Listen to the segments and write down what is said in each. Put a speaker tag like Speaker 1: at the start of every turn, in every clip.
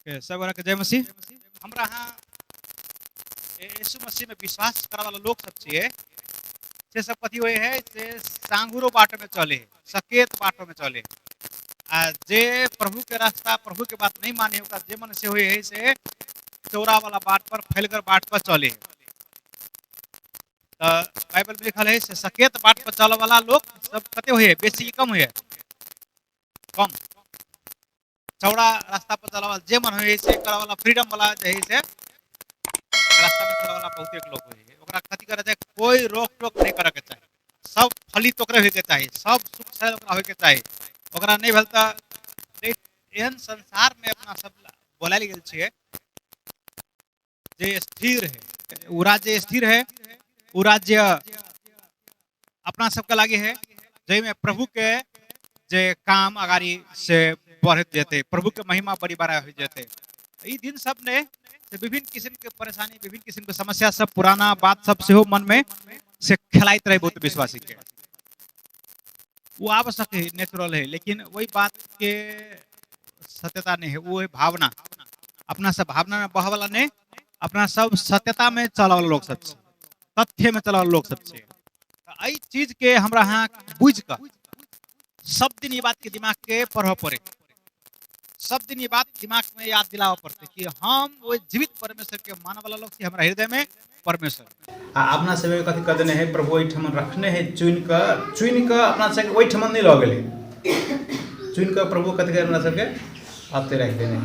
Speaker 1: के सब के जय मसीह। हमरा यहाँ यीशु मसीह में विश्वास करे वाला लोग सब छे से सब कथी होए है से सांगुरो बाट में चले, सकेत बाट में चले। आ जे प्रभु के रास्ता प्रभु के बात नहीं माने ओकरा जे मन से होए है से चौरा वाला बाट पर फैलकर बाट पर चले। तो बाइबल में लिखल है से सकेत बाट पर चले वाला लोग सब कते होए बेसी कम होए, कम चौड़ा रास्ता पर चला वाला जे मन होए से करे वाला फ्रीडम वाला जे है से रास्ता में चले वाला बहुत एक लोग होए ओकरा कथी करे चाहे कोई रोक टोक नहीं करे के चाहे, सब फलित ओकरे होए के चाहे, सब सुख सैल ओकरा होए के चाहे। ओकरा नहीं भेल त एहन संसार में अपना सब बोलायल गेल छे जे स्थिर है, उ राज्य स्थिर है, उ राज्य अपना सबके लागे है जै में प्रभु के जे काम अगाड़ी से बढ़त जेते, प्रभु के महिमा बड़ी बड़ा हो जेते। ई दिन सब ने विभिन्न किस्म के परेशानी, विभिन्न किस्म के समस्या सब, पुराना बात सब से हो मन में से खेलाइत रहे बहुत विश्वासी के। वो आवश्यक है, नेचुरल है, लेकिन वही बात के सत्यता नहीं है, वो है भावना। अपना सब भावना में बह वाला नहीं, अपना सब सत्यता में चला वाला लोग सब, तथ्य में चला वाला लोग सब छे। आई चीज के हमरा यहाँ बुझ कर सब दिन ये बात के दिमाग के पढ़ पड़े, सब दिन ये बात दिमाग में याद दिलावा पड़ते कि हम वो जीवित परमेश्वर के मानव वाला लोग, हमारा हृदय में परमेश्वर
Speaker 2: अपना सब कथी कर देने है प्रभु ओठमन रखने है, चुन कर अपना सब ओठमन नहीं लग गए, चुन कर प्रभु कथी कर अपना सबके आते रख देने।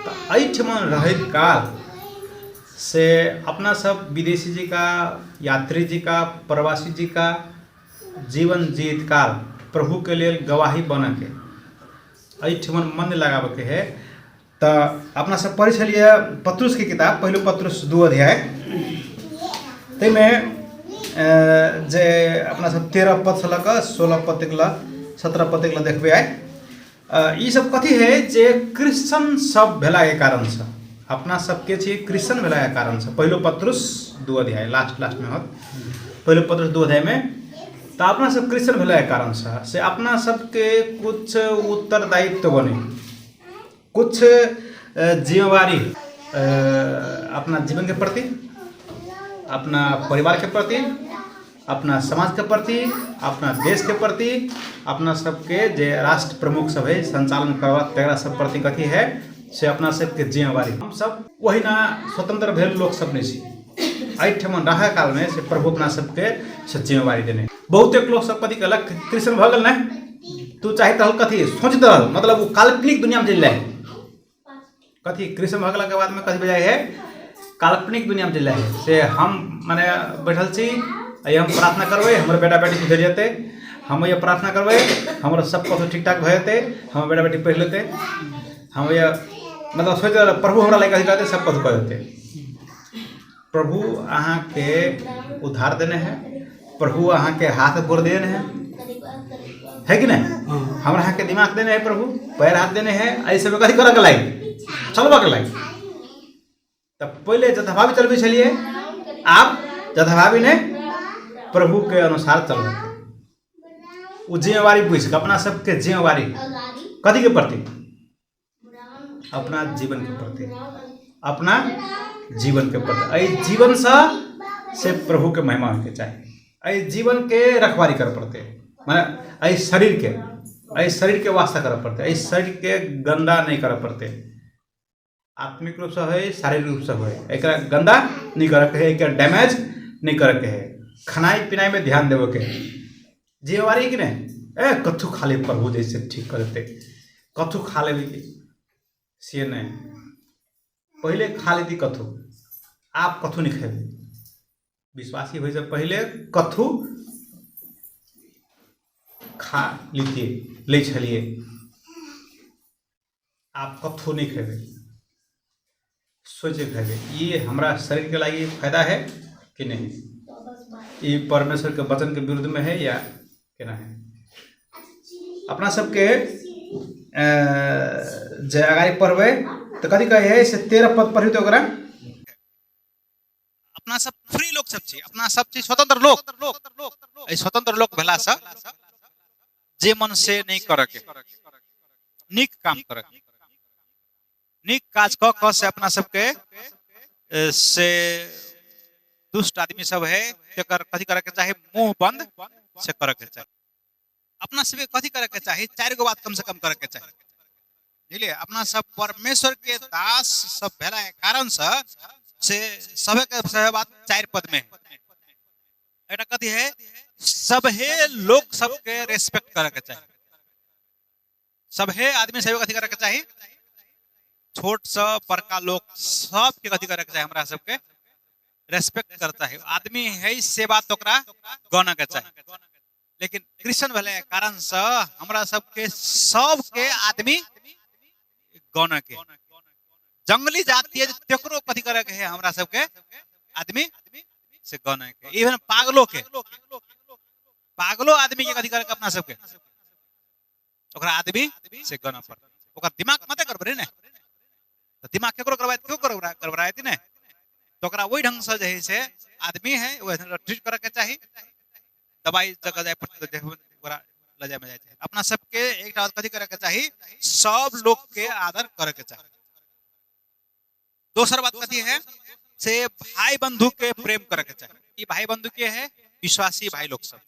Speaker 2: तो एठमन रहत काल से अपना सब विदेशी जी का, यात्री जी का, प्रवासी जी का जीवन जीत काल प्रभु के लिए गवाही बन के एठमन मन लगावे के है। तो अपना सब पढ़े छलिए पत्रुस की किताब, पहले पत्रुस 2 अध्याय, में जे अपना सब 13 पद से लग 16 पद तक 17 पद तक देखबे आए। ई सब कथी है जे क्रिश्चियन सब भेला के कारण से, अपना सबके छे क्रिश्चियन भेला के कारण से। पहले पत्रुस 2 अध्याय लास्ट में होत, पहले पत्रुस 2 अध्याय में तो अपना सब क्रिश्चियन भेला के कारण से अपना सबके कुछ उत्तरदायित्व बने, कुछ जिम्मेवारी अपना जीवन के प्रति, अपना परिवार के प्रति, अपना समाज के प्रति, अपना देश के प्रति, अपना सबके जे राष्ट्र प्रमुख सब है संचालन करवा तेरा सब प्रति कथी है से अपना सबके जिम्मेवारी। हम सब वही ना स्वतंत्र भेल लोग सब नहीं छी, एठमन रहा काल में से प्रभु अपना सबके से जिम्मेवारी देने। बहुत एक लोग सब कथी कहलक क्रिश्चियन भ गेल ना, तू चाहे तो कथी सोच दल, मतलब वो काल्पनिक दुनिया में चल रहा है। कथी क्रिश्चियन भ गेला के बाद में कथी बजाय है काल्पनिक दुनिया में चल रहा है से हम माने बैठल छी, हम प्रार्थना करबे हमर बेटा बेटी सुधर जेते, हम ये प्रार्थना करबे हमर सब कुछ ठीक ठाक भ जेते, हम बेटा बेटी पढ़ लेते, हम ये मतलब सोच प्रभु हमरा लायक कहते सब कुछ कर देते। प्रभु अहाँ के उद्धार देने हैं, प्रभु अहाँ के हाथ गोड़ देने हैं, है कि नहीं? हमरा अहाँ के दिमाग देने हैं, प्रभु पैर हाथ देने हैं, ऐसे में कथी करके लायक चलबा के लायक। तब पहले जथाभावी चलबे छलिए, आप जथाभावी ने प्रभु के अनुसार चलबे। वो जिम्मेवारी बुझ के अपना सबके जिम्मेवारी कथी के प्रति, अपना जीवन के प्रति, अपना जीवन के प्रति। ऐ जीवन से प्रभु के महिमा होके चाहिए, ऐ जीवन के रखवारी कर पड़ते, माने ऐ शरीर के वास्ता कर पड़ते, ऐ शरीर के गंदा नहीं कर पड़ते। आत्मिक रूप से है, शारीरिक रूप से है, एक गंदा नहीं करे है, एक डैमेज नहीं करे है। खानाई पिनाई में ध्यान देवे के जिम्मेवारी कि नहीं, कथू खा ले प्रभु जैसे ठीक करते, कथू खा ले से नहीं, पहले खा लेती कथू, आप कथू नहीं खेबे। विश्वासी हो से पहले कथू खा लीजिए ले छलिए, आप कथू नहीं खेबे, सोचे खेबे ये हमारा शरीर के लिए फायदा है कि नहीं, ये परमेश्वर के वचन के विरुद्ध में है या केना है। अपना सबके जे अगाड़ी पढ़बे तो कथी कहे है से 13 पद पढ़ी तो ओकरा
Speaker 1: अपना सब फ्री लोग सब छी, अपना सब छी स्वतंत्र लोग। ए स्वतंत्र लोग भेला से जे मन से नहीं करे के, निक काम करे, निक काज क क से अपना सबके से दुष्ट आदमी सब है तेकर कथी करे के चाही, मुंह बंद से करे के चाही। अपना सबके कथी करे के चाही, 4 गो बात कम से कम करे के चाही। बुझलिए, अपना सब परमेश्वर के दास सब भेला के कारण से सबे के सब बात 4 पद में है। एटा कथी है, सबहे लोग सबके रेस्पेक्ट करे के चाही। सबहे आदमी सब कथी करे के चाही, छोट से बड़का लोग सबके कथी करे के चाही, हमरा सबके रेस्पेक्ट करता है। आदमी है से बात ओकरा गन के चाही। लेकिन क्रिश्चियन भेले कारण से हमरा सबके सबके आदमी गन के, जंगली जाति तेकरो कथी करे के है, हमरा सबके आदमी से गन के। इवन पागलों के, पागलो आदमी के कथी करे के अपना सबके ओकरा आदमी से गन पर। ओकरा दिमाग मते करबरे ने, तो दिमाग केकरो करबाय, क्यों करबराय ने, तो ओकरा वही ढंग से जे से आदमी है वो ट्रीट करे के चाही। दवाई जगह जाए ओकरा ले जाए में जाए। अपना सबके एक बात कथी करे के चाही, सब लोग के आदर करे के चाही। दोसर बात कथी है से भाई बंधु के प्रेम करे के चाही। ई भाई बंधु के है विश्वासी भाई लोग सब,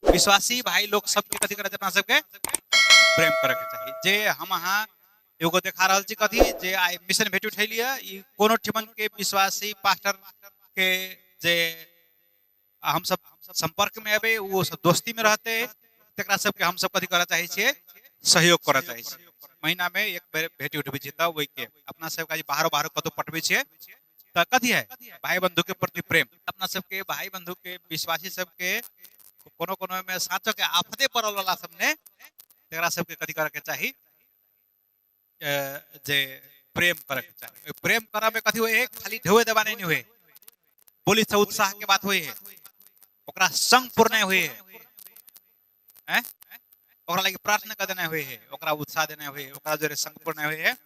Speaker 1: विश्वासी भाई लोग सब के कथी करे अपना सबके प्रेम करे के चाही। जे हम अहाँ एगो देखा रहल छी कथी, जे आई मिशन भेट उठैलिए, ई कोनो ठिमन के विश्वासी पास्टर के जे हम सब संपर्क में आबे, वो सब दोस्ती में रहते, तेकरा सबके हम सब कथी करे चाही छिए, सहयोग करे चाही छिए। महीना में एक बेर भेट उठबे छी, तब ओइ के अपना सबके जे बाहर बाहर कतो पटबे छिए, त कथी है भाई बंधु के प्रति प्रेम। अपना सबके भाई बंधु के विश्वासी सबके कोनो कोनो में साँचो के आफते पड़ल वाला सबने तेकरा सबके कथी करे के चाही, जे प्रेम करे के चाही। प्रेम करा में कथी होए है, खाली ढोए देवा नहीं होए, बोली से उत्साह के बात होए है, ओकरा संग पूर्ण होए है, ओकरा लगी प्रार्थना कर देना होए है, ओकरा उत्साह देना होए है, ओकरा जोरे संग पूर्ण होए है।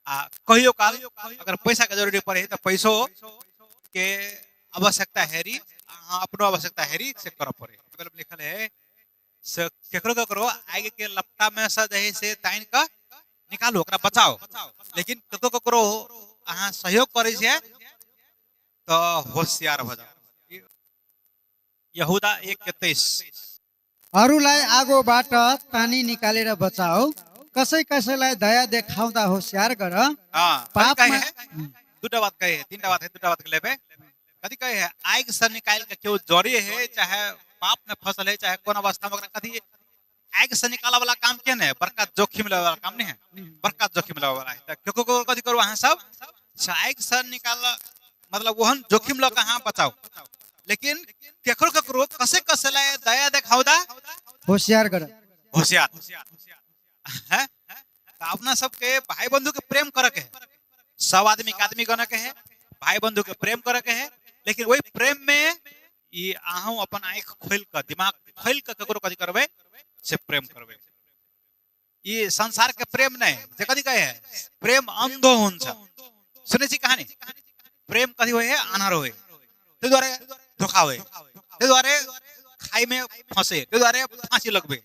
Speaker 1: आ कहियो काल अगर पैसा के जरूरी पड़े तो पैसो के आवश्यकता हेरी, हाँ अपनो आवश्यकता हेरी से कर पड़े। मतलब लिखल है से केकरो केकरो आगे के लपटा में से जही से ताइन का निकालो, ओकरा बचाओ। लेकिन केकरो केकरो अहाँ सहयोग करे छे तो होशियार हो जाओ। यहूदा 1:23
Speaker 3: अरूलाई आगोबाट तानी निकालेर बचाओ, कसै कसैलाई दया देखाउँदा होशियार गर।
Speaker 1: हाँ
Speaker 3: पापमा
Speaker 1: है दुटा बात कहे है, तीनटा बात है, दुटा बात लेबे। कथी कहे है, आग से निकाल के क्यों जरे है, चाहे पाप में फसल है, चाहे कोन अवस्था में, कथी आग से निकाला वाला काम के ने बड़का जोखिम लेवे वाला काम नहीं है, बड़का जोखिम लेवे वाला है। क्यों को कथी करू अहाँ सब आग से निकाल, मतलब वहन जोखिम ल कहां बचाओ। लेकिन केकरो केकरो कसे कसे ला दया देखाउदा
Speaker 3: होशियार गर।
Speaker 1: होशियार है। तो अपना सबके भाई बंधु के प्रेम करे के है, सब आदमी के आदमी गने के है, भाई बंधु के प्रेम करे के है। लेकिन वही प्रेम में ये आहू अपन आंख खोल कर, दिमाग खोल कर केकरो कथी करबे से प्रेम करबे। ये संसार के प्रेम नहीं, जे कथी कहे है प्रेम अंधो हुन्छ। सुने छी कहानी, प्रेम कथी होय है, आन्हर होय, ते द्वारे धोखा होय, ते द्वारे खाई में फंसे, ते द्वारे फांसी लगबे।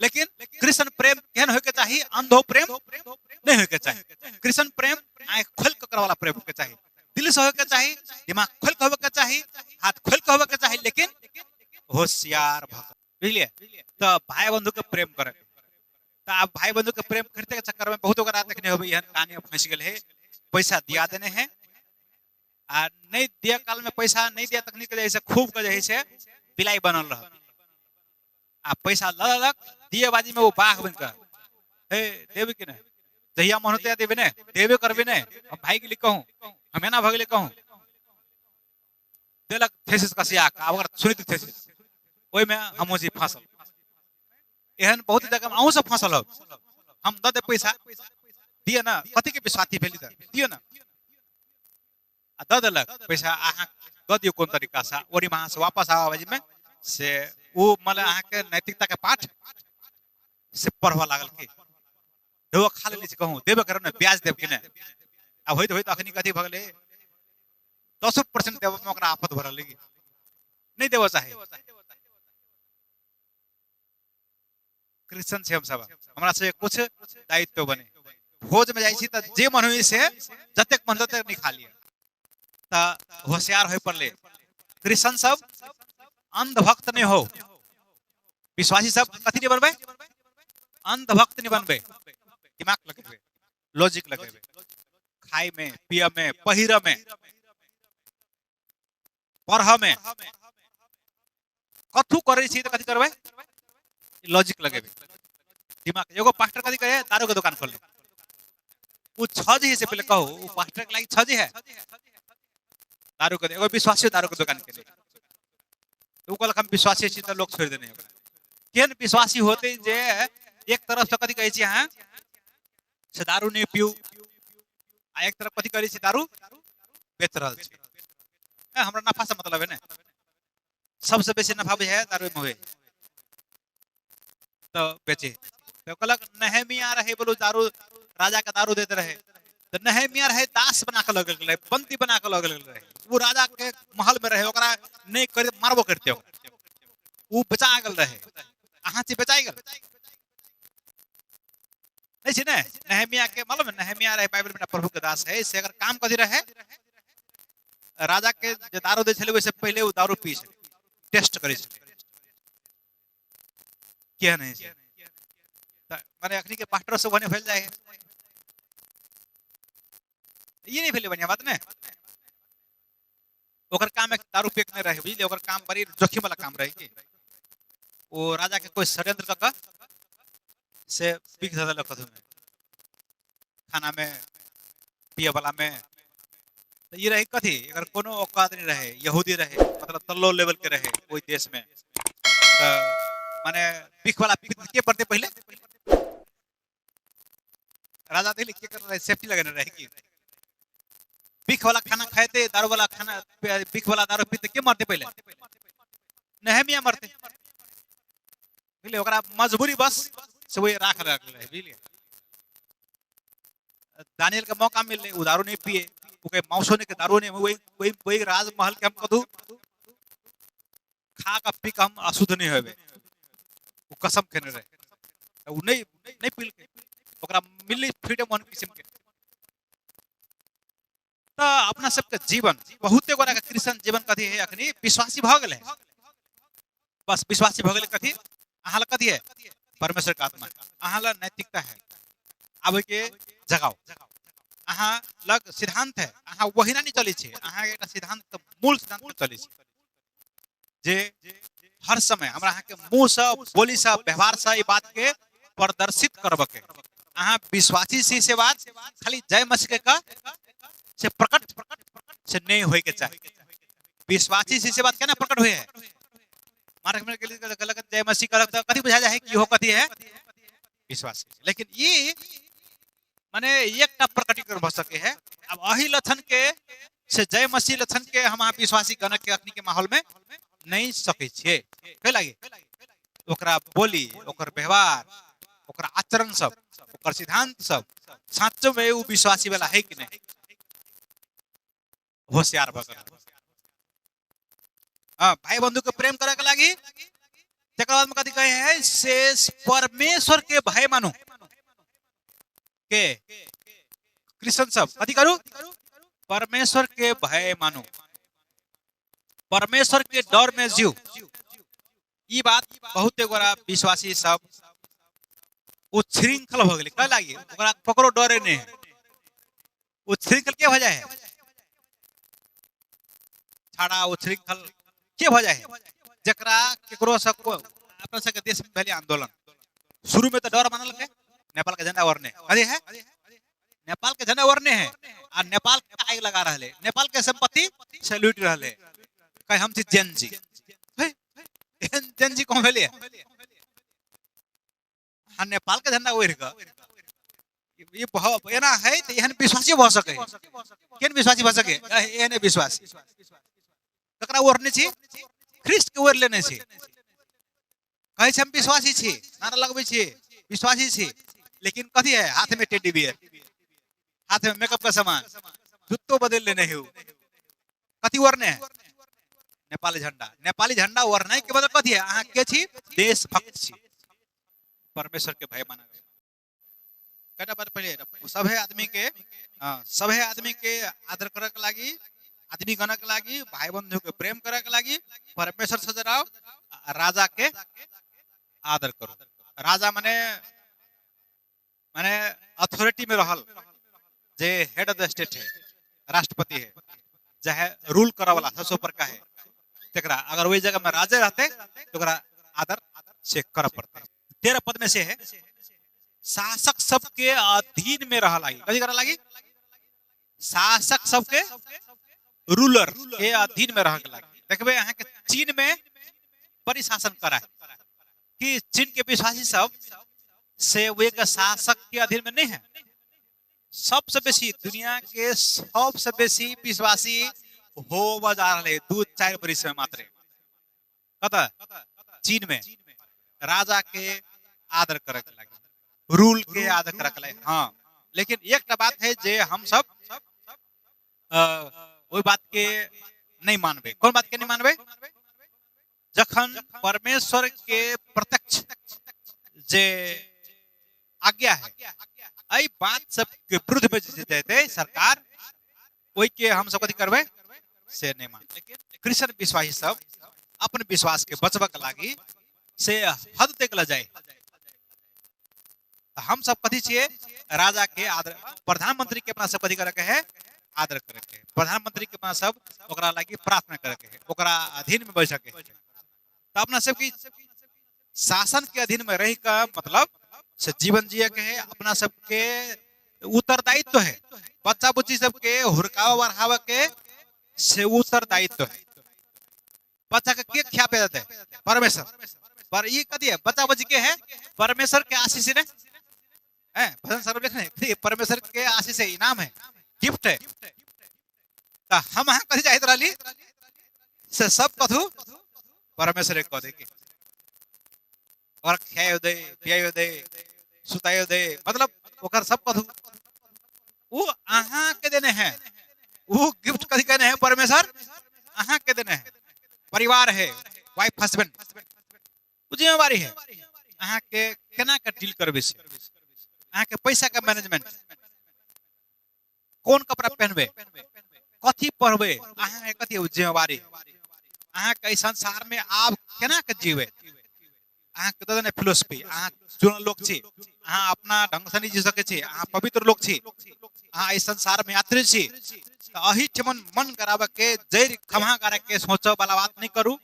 Speaker 1: लेकिन कृष्ण प्रेम केहन होय के चाहिए, अंधो प्रेम नहीं होय के चाहिए। कृष्ण प्रेम आंख खोल के करे वाला प्रेम के चाहिए, दिल से होय के चाहिए, दिमाग खोल के होय के चाहिए, हाथ खोल के होय के चाहिए, लेकिन होशियार भक्त। बुझलिए, तो भाई बंधु के प्रेम करे। तो आप भाई बंधु के प्रेम करते के चक्कर में बहुत ओकरा देखने होबे यहन कहानी फंस गेल है। पैसा दिया देने हैं आ नहीं दिया काल में, पैसा नहीं दिया तकनीक के जैसे खूब के जैसे बिलाई बनल रह, आ पैसा ललक दिए बाजी में वो बाघ बन कर हे देवे कि नहीं, जहिया मन होते देवे ने, देवे करबे ने। हम भाई के लिए कहूं, हमें ना भगले कहूं, देलक थेसिस कसिया का, अगर सुनित थेसिस ओई में हमो जी फसल। एहन बहुत जगह में आहू से फसल हो, हम द दे पैसा दिए ना, कथी के विश्वासी भेली दियो ना, आ द देलक पैसा अहाँ द दियो कोन तरीका से, ओरी वहां से वापस आवा बाजी में से वो मतलब अहाँ के नैतिकता के पाठ से पढ़वा लागल के देव खा ले कहूं, देवे कर ब्याज देव कि नहीं। अब होइत अखनी कथी भगले 10% देव में ओकरा आफत भरल लगी, नहीं देव चाहे। क्रिश्चियन से हम सब, हमरा से कुछ दायित्व बने, भोज में जाइ छी त जे मन होई से जतेक मन ततेक नहीं खा लिया त होशियार होय पड़ले। क्रिश्चियन सब अंधभक्त नहीं हो, विश्वासी सब कथी नहीं बनबे, अंधभक्त नहीं बनबे, दिमाग लगेबे, लॉजिक लगेबे, खाए में, पिए में, पहिर में, पढ़ में, कथू करे छी त कथी करबे, लॉजिक लगेबे, दिमाग। एगो पास्टर कथी कहे, दारू के दुकान खोल ले, वो छजी से पहले कहो, वो पास्टर के लागी छजी है, दारू के, एगो विश्वासी दारू के दुकान के लिए, तो कहलक हम विश्वासी छी त लोग छोड़ देने ओकरा। केहन विश्वासी होते जे एक तरफ से कथी कहे छी अहाँ से दारू नहीं पीऊ, आ एक तरफ कथी करे छी दारू बेच रहल छी। हमरा नफा से मतलब है ना, सबसे बेसी नफा भी है दारू में हुए तो बेचे। तो कहलक नहमिया रहे बोलो दारू, राजा का दारू देते रहे, तो नहमिया रहे दास बना के लगल रहे, बंदी बना के लगल रहे, वो राजा के महल में रहे, ओकरा नहीं कर मारबो करते हो, वो बचा गल रहे, अहाँ से बचाई गल नहीं छी ने। नहमिया के मालूम है, नहमिया रहे बाइबल में प्रभु के दास है, इससे अगर काम कथी रहे, राजा के जे दारू दे छले वैसे पहले वो दारू पी छले, टेस्ट करे छले क्या नहीं छै, माने अखनी के पास्टर सब बने फैल जाए, ये नहीं फैले बढ़िया बात ने। ओकर काम एक दारू फेंकने रहे, बुझलिए, ओकर काम बड़ी जोखिम वाला काम रहे कि वो राजा के कोई षड्यंत्र क से पीक दे देलक कथू में, खाना में, पिए वाला में। तो ये रही कथी, अगर कोनो औकात नहीं रहे, यहूदी रहे, मतलब तल्लो लेवल के रहे कोई देश में, तो माने पीक वाला पीक के पड़ते पहले राजा थे के कर रहे, सेफ्टी लगने रहे कि पीक वाला खाना खाते, दारू वाला खाना, पीक वाला दारू पीते के मरते पहले, नहमिया मरते, बुझलिए, ओकरा मजबूरी बस से वही राख रहे, बुझलिए। दानियल का मौका मिल वो दारू नहीं पिए, वो मांसो ने के दारू नहीं, वही वही वही राजमहल के हम कदू खा का पी का हम अशुद्ध नहीं होबे, वो कसम खेने रहे, वो नहीं नहीं पील के ओकरा मिली फ्रीडम वन किस्म के। तो अपना सबके जीवन बहुते गोरा के क्रिश्चियन जीवन कथी है, अखनी विश्वासी भ गेल है, बस विश्वासी भ गेल कथी, अहाँ ला कथी है, परमेश्वर का आत्मा, अहाँ ला नैतिकता है, आबे के जगाओ, अहाँ लग सिद्धांत है, अहाँ वही नहीं चली छे, अहाँ एक सिद्धांत मूल सिद्धांत पर चली छे, जे हर समय हमरा अहाँ के मुंह से, बोली से, व्यवहार से ये बात के प्रदर्शित करब के, अहाँ विश्वासी सी से बात खाली जय मसीह के से प्रकट से नहीं होए के चाहिए, विश्वासी सी से बात क्या ना प्रकट हुए है, मार्ग में के लिए गलत जय मसीह का तो कथी बुझा जाए कि हो कथी है विश्वासी, लेकिन ये माने एक टा प्रकटीकरण भ सके है। अब अही लक्षण के से जय मसीह लक्षण के हम विश्वासी गण के अखनी के माहौल में नहीं सके छे, कहे लागे ओकरा बोली, ओकर व्यवहार, ओकर आचरण सब, ओकर सिद्धांत सब सच में वो विश्वासी वाला है कि नहीं, होशियार भगत। हाँ, भाई बंधु के प्रेम करे के लागी तकर बाद में कथी कहे है, से परमेश्वर के भय मानो के क्रिश्चियन सब कथी करू, परमेश्वर के भय मानो, परमेश्वर के डर में जीव। ये बात बहुत गोरा विश्वासी सब उच्छृंखल हो गए, कह लागी ओकरा ककरो डरे नहीं है, उच्छृंखल के वजह है, छाड़ा उच्छृंखल के वजह है, जकरा केकरो सब को अपना सब के देश में पहले आंदोलन शुरू में तो डर मानल के, नेपाल के झंडा ओरने अरे है, नेपाल के झंडा ओरने है, और नेपाल के आग लगा रहे, नेपाल के संपत्ति से लूट रहे, कहे हम छी जैन जी, जैन जी कौन भेलिए, हाँ नेपाल के झंडा ओढ़ के ये एना है तो एहन विश्वासी भ सके, केन विश्वासी भ सके, एहने विश्वासी ककरा ओढ़ने छी, ख्रिस्ट के ओढ़ लेने छी, कहे हम विश्वासी छी, नारा लगबे छी विश्वासी छी, लेकिन कथी है हाथ में टेडी बियर, हाथ में मेकअप का सामान, जूतो बदल लेने हो, कथी ओढ़ने है, नेपाली झंडा, नेपाली झंडा ओढ़ने के मतलब कथी है, अहाँ के छी देशभक्त छी, परमेश्वर के भय माना कहना बात पहले सभे आदमी के सभे आदमी के आदर करे के लागी, आदमी गण के लागी, भाई बंधु के प्रेम करे के लागी परमेश्वर से जराओ, राजा के आदर करो। राजा माने माने अथॉरिटी में रहल, जे हेड ऑफ द स्टेट है, राष्ट्रपति है, चाहे रूल करे वाला सबसे ऊपर का है, तेकरा अगर वही जगह में राजा रहते तो आदर से कर पड़ते। 13 पद में से है शासक सबके अधीन में रह लागी, कथी करे लागी? शासक सबके रूलर के अधीन में रह लागी। देखबे यहाँ के चीन में बड़ी शासन करा है कि चीन के विश्वासी सब से वे के शासक के अधीन में नहीं है। सबसे बेसी दुनिया के सबसे बेसी विश्वासी हो जा रहे 2-4 वर्ष में मात्र कत चीन में राजा के आदर करे के लगे, रूल के आदर करे के लगे। हाँ, लेकिन एक बात है जे हम सब वही बात के नहीं मानबे। कौन बात के नहीं मानबे? जखन परमेश्वर के प्रत्यक्ष जे आज्ञा है, आई बात सब के विरुद्ध में देते सरकार, वही के हम सब कथी करबे से नहीं मान। लेकिन क्रिश्चियन विश्वासी सब अपन विश्वास के बचबक लागी से हद तक ल जाए। हम सब कथी छिए? राजा के आदर, प्रधानमंत्री के अपना सब कथी करे के है? आदर करे के। प्रधानमंत्री के अपना सब ओकरा लागी प्रार्थना करे के है, ओकरा अधीन में बैठ के। तो अपना सब की शासन के अधीन में रह का मतलब से जीवन जिए के है। अपना सबके उत्तरदायित्व है, बच्चा बुच्ची सबके हुरकावा बढ़ावा के से उत्तरदायित्व है। बच्चा के खिया पे देते है परमेश्वर, पर ये कथी है? बच्चा बच्ची के है परमेश्वर के आशीष ने है, भजन सर्व लिखने परमेश्वर के आशीष है, इनाम है, गिफ्ट है। तो हम यहाँ कथी जाहित रही से सब कथू परमेश्वर कह दे के और खायो दे, पियायो दे, सुतायो दे, मतलब ओकर सब कथू वो अहाँ के देने हैं। वो गिफ्ट कथी कहने हैं? परमेश्वर अहाँ के देने हैं। परिवार है, वाइफ हस्बैंड, वो जिम्मेवारी है अहाँ के केना के डील करबे से, अहाँ के पैसा का मैनेजमेंट, कौन कपड़ा पहनबे, कथी पढ़बे, अहाँ के कथी जिम्मेवारी है। अहाँ के संसार में आप केना के जीवे, अहाँ के दने फिलोसफी, अहाँ चुनल लोग छी, अहाँ अपना ढंग से नहीं जी सके छी, अहाँ पवित्र लोग छी, अहाँ इस संसार में यात्री छी। तो अही ठमन मन करावे के जैर खमा करे के सोचो वाला बात नहीं करू।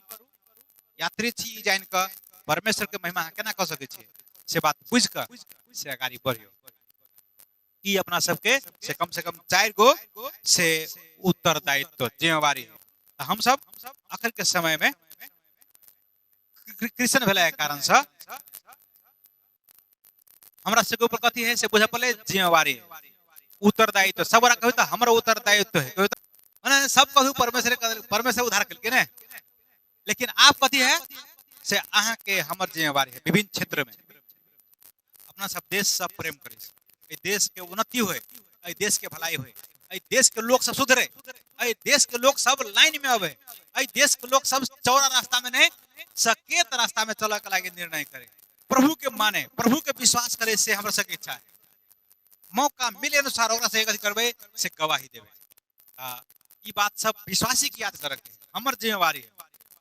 Speaker 1: यात्री छी जान के परमेश्वर के महिमा केना कह सके छी से बात बुझ के से आगाड़ी बढ़ियो। ई अपना सबके से कम 4 गो से उत्तरदायित्व जिम्मेवारी है। तो हम सब आखिर के समय में क्रिश्चियन भेला के कारण से हमरा सबके ऊपर कथी है से बुझा पड़े जिम्मेवारी है, उत्तरदायित्व। सब कहू तो हमारा उत्तरदायित्व है, माने सब कहू परमेश्वर उद्धार करके ने। लेकिन आप कथी है से अहाँ के हमर जिम्मेवारी है विभिन्न क्षेत्र में अपना सब देश सब प्रेम करे, देश के उन्नति होए, देश के भलाई होए, देश के लोग सब सुधरे, देश के लोग सब लाइन में आवे, देश के लोग सब चौड़ा रास्ता में नहीं सकेत रास्ता में चल के लागे निर्णय करे, प्रभु के माने, प्रभु के विश्वास करे से हमरा सबके इच्छा है। मौका मिले अनुसार ओकरा से करबे से गवाही देवे। ई बात सब विश्वासी की याद करे के हमर जिम्मेवारी है,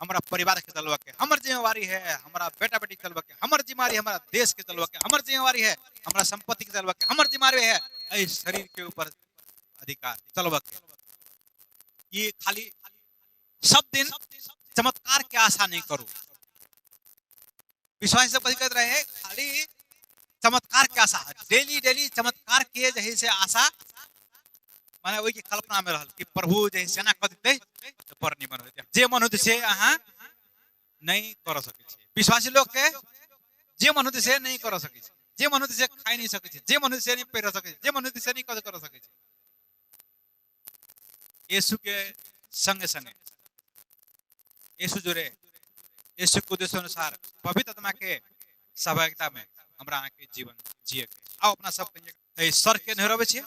Speaker 1: हमारा परिवार के चलवा के हमर जिम्मेवारी है, हमारा बेटा बेटी चलवा के हमर जिम्मेवारी है, हमारा देश के चलवा के हमर जिम्मेवारी है, हमारा संपत्ति के चलवा के हमर जिम्मेवारी है, इस शरीर के ऊपर अधिकार चलवा के। ये खाली सब दिन चमत्कार के आशा नहीं करो। विश्वासी सब कहते रहे खाली चमत्कार के आशा, डेली चमत्कार के जही से आशा माने वही की कल्पना में रहल कि प्रभु जही सेना कर देते तो पर निमन होते, जे मन होते से अहाँ नहीं कर सके छी। विश्वासी लोग के जे मन होते से नहीं कर सके छी, जे मन होते से खाई नहीं सके छी, जे मन होते से नहीं पहर सके छी, जे मन होते से नहीं कर सके छी। यीशु के संगे संगे यीशु जुड़े, यीशु के उद्देश्य अनुसार पवित्र आत्मा के सहभागिता में हमरा अहाँ के जीवन जिए के। आओ अपना सब कहिए सर के नहीं रहे छे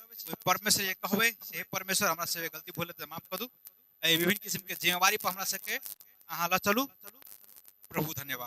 Speaker 1: परमेश्वर ये कहबे से परमेश्वर हमरा से गलती भूले तो माफ कर दू। विभिन्न किस्म के जिम्मेवारी पर हमरा सबके अहाँ ल चलू। प्रभु धन्यवाद।